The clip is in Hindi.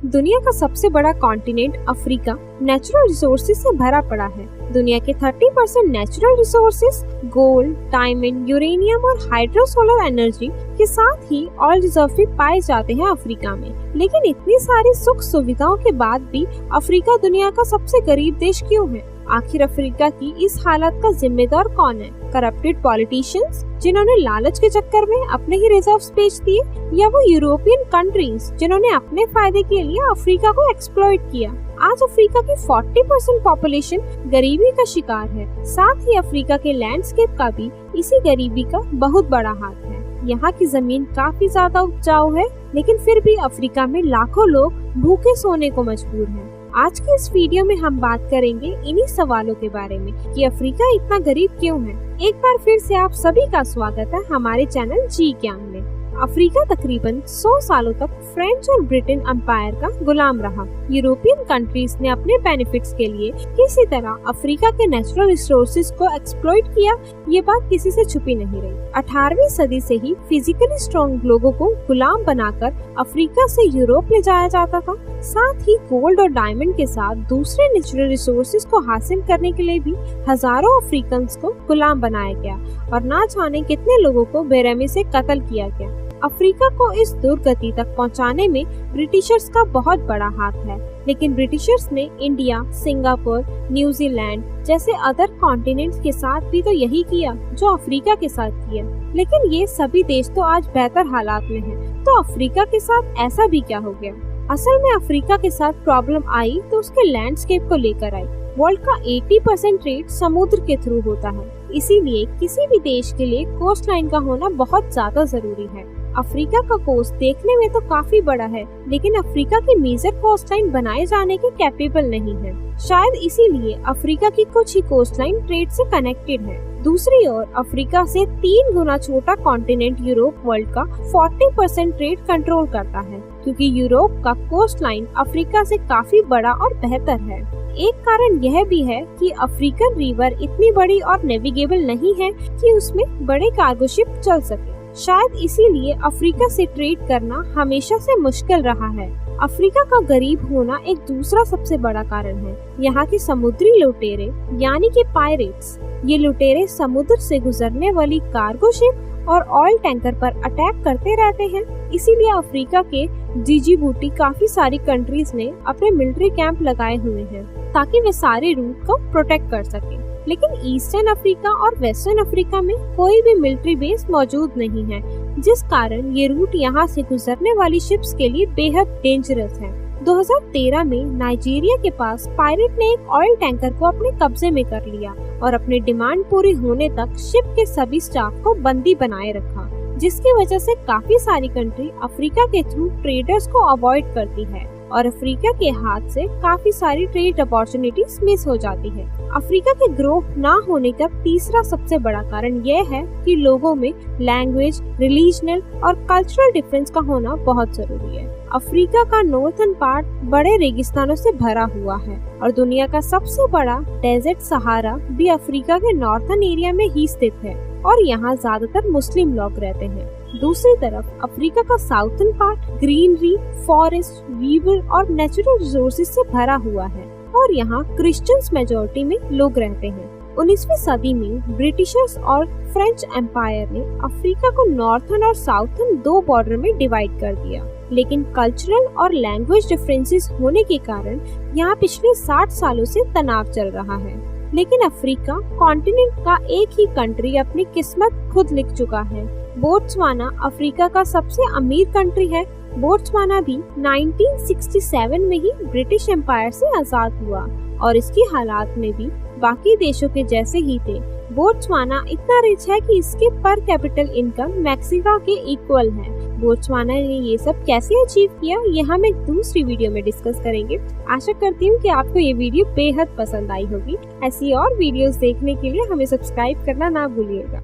दुनिया का सबसे बड़ा कॉन्टिनेंट अफ्रीका नेचुरल रिसोर्सेज से भरा पड़ा है। दुनिया के 30% natural resources gold, diamond, uranium और हाइड्रो सोलर एनर्जी के साथ ही ऑयल रिजर्व भी पाए जाते हैं अफ्रीका में। लेकिन इतनी सारी सुख सुविधाओं के बाद भी अफ्रीका दुनिया का सबसे गरीब देश क्यों है? आखिर अफ्रीका की इस हालत का जिम्मेदार कौन है? करप्टेड पॉलिटिशियंस जिन्होंने लालच के चक्कर में अपने ही रिजर्व्स बेच दिए, या वो यूरोपियन कंट्रीज जिन्होंने अपने फायदे के लिए अफ्रीका को एक्सप्लॉइट किया? आज अफ्रीका की 40% पॉपुलेशन गरीबी का शिकार है। साथ ही अफ्रीका के लैंडस्केप का भी इसी गरीबी का बहुत बड़ा हाथ है। यहाँ की जमीन काफी ज्यादा उपजाऊ है, लेकिन फिर भी अफ्रीका में लाखों लोग भूखे सोने को मजबूर हैं। आज की इस वीडियो में हम बात करेंगे इन्हीं सवालों के बारे में कि अफ्रीका इतना गरीब क्यों है। एक बार फिर से आप सभी का स्वागत है हमारे चैनल जी ज्ञान में। अफ्रीका तकरीबन 100 सालों तक फ्रेंच और ब्रिटेन एम्पायर का गुलाम रहा। यूरोपियन कंट्रीज ने अपने बेनिफिट्स के लिए किसी तरह अफ्रीका के नेचुरल रिसोर्सेज को एक्सप्लॉइट किया, ये बात किसी से छुपी नहीं रही। 18वीं सदी से ही फिजिकली स्ट्रॉन्ग लोगों को गुलाम बनाकर अफ्रीका से यूरोप ले जाया जाता था। साथ ही गोल्ड और डायमंड के साथ दूसरे नेचुरल रिसोर्सेज को हासिल करने के लिए भी हजारों अफ्रीकन्स को गुलाम बनाया गया और ना जाने कितने लोगों को बेरहमी से कत्ल किया गया। अफ्रीका को इस दुर्गति तक पहुंचाने में ब्रिटिशर्स का बहुत बड़ा हाथ है, लेकिन ब्रिटिशर्स ने इंडिया, सिंगापुर, न्यूजीलैंड जैसे अदर कॉन्टिनेंट्स के साथ भी तो यही किया जो अफ्रीका के साथ किया। लेकिन ये सभी देश तो आज बेहतर हालात में हैं, तो अफ्रीका के साथ ऐसा भी क्या हो गया? असल में अफ्रीका के साथ प्रॉब्लम आई तो उसके लैंडस्केप को लेकर आई। वर्ल्ड का 80% ट्रेड समुद्र के थ्रू होता है, इसीलिए किसी भी देश के लिए कोस्ट लाइन का होना बहुत ज्यादा जरूरी है। अफ्रीका का कोस्ट देखने में तो काफी बड़ा है, लेकिन अफ्रीका की मेजर कोस्ट लाइन बनाए जाने के कैपेबल नहीं है। शायद इसीलिए अफ्रीका की कुछ ही कोस्ट लाइन ट्रेड से कनेक्टेड है। दूसरी ओर अफ्रीका से 3 गुना छोटा कॉन्टिनेंट यूरोप वर्ल्ड का 40% ट्रेड कंट्रोल करता है, क्योंकि यूरोप का कोस्ट लाइन अफ्रीका से काफी बड़ा और बेहतर है। एक कारण यह भी है कि अफ्रीकन रिवर इतनी बड़ी और नेविगेबल नहीं है कि उसमें बड़े कार्गो शिप चल सके। शायद इसीलिए अफ्रीका से ट्रेड करना हमेशा से मुश्किल रहा है। अफ्रीका का गरीब होना एक दूसरा सबसे बड़ा कारण है। यहाँ के समुद्री लुटेरे यानी कि पायरेट्स, ये लुटेरे समुद्र से गुजरने वाली कार्गो शिप और ऑयल टैंकर पर अटैक करते रहते हैं। इसीलिए अफ्रीका के जिबूटी काफी सारी कंट्रीज ने अपने मिलिट्री कैंप लगाए हुए हैं ताकि वे सारे रूट को प्रोटेक्ट कर सके। लेकिन ईस्टर्न अफ्रीका और वेस्टर्न अफ्रीका में कोई भी मिलिट्री बेस मौजूद नहीं है, जिस कारण ये रूट यहाँ से गुजरने वाली शिप्स के लिए बेहद डेंजरस है। 2013 में नाइजीरिया के पास पायरेट ने एक ऑयल टैंकर को अपने कब्जे में कर लिया और अपनी डिमांड पूरी होने तक शिप के सभी स्टाफ को बंदी बनाए रखा, जिसकी वजह से काफी सारी कंट्री अफ्रीका के थ्रू ट्रेडर्स को अवॉइड करती है और अफ्रीका के हाथ से काफी सारी ट्रेड अपॉर्चुनिटीज मिस हो जाती है। अफ्रीका के ग्रो ना होने का तीसरा सबसे बड़ा कारण यह है कि लोगों में लैंग्वेज, रिलीजनल और कल्चरल डिफरेंस का होना बहुत जरूरी है। अफ्रीका का नॉर्थन पार्ट बड़े रेगिस्तानों से भरा हुआ है और दुनिया का सबसे बड़ा डेजर्ट सहारा भी अफ्रीका के नॉर्थन एरिया में ही स्थित है और यहाँ ज्यादातर मुस्लिम लोग रहते हैं। दूसरी तरफ अफ्रीका का southern part greenery, forest, river और नेचुरल रिसोर्सेज से भरा हुआ है और यहाँ क्रिश्चियंस मेजॉरिटी में लोग रहते हैं। 19वीं सदी में ब्रिटिशर्स और फ्रेंच एम्पायर ने अफ्रीका को नॉर्थर्न और साउथर्न 2 बॉर्डर में डिवाइड कर दिया, लेकिन कल्चरल और लैंग्वेज डिफरेंसेस होने के कारण यहाँ पिछले 60 सालों से तनाव चल रहा है। लेकिन अफ्रीका कॉन्टिनेंट का एक ही कंट्री अपनी किस्मत खुद लिख चुका है। बोत्सवाना अफ्रीका का सबसे अमीर कंट्री है। बोत्सवाना भी 1967 में ही ब्रिटिश एम्पायर से आजाद हुआ और इसकी हालात में भी बाकी देशों के जैसे ही थे। बोत्सवाना इतना रिच है कि इसके पर कैपिटल इनकम मैक्सिको के इक्वल है। बोत्सवाना ने ये सब कैसे अचीव किया, ये हम एक दूसरी वीडियो में डिस्कस करेंगे। आशा करती हूँ कि आपको ये वीडियो बेहद पसंद आई होगी। ऐसी और वीडियोस देखने के लिए हमें सब्सक्राइब करना ना भूलिएगा।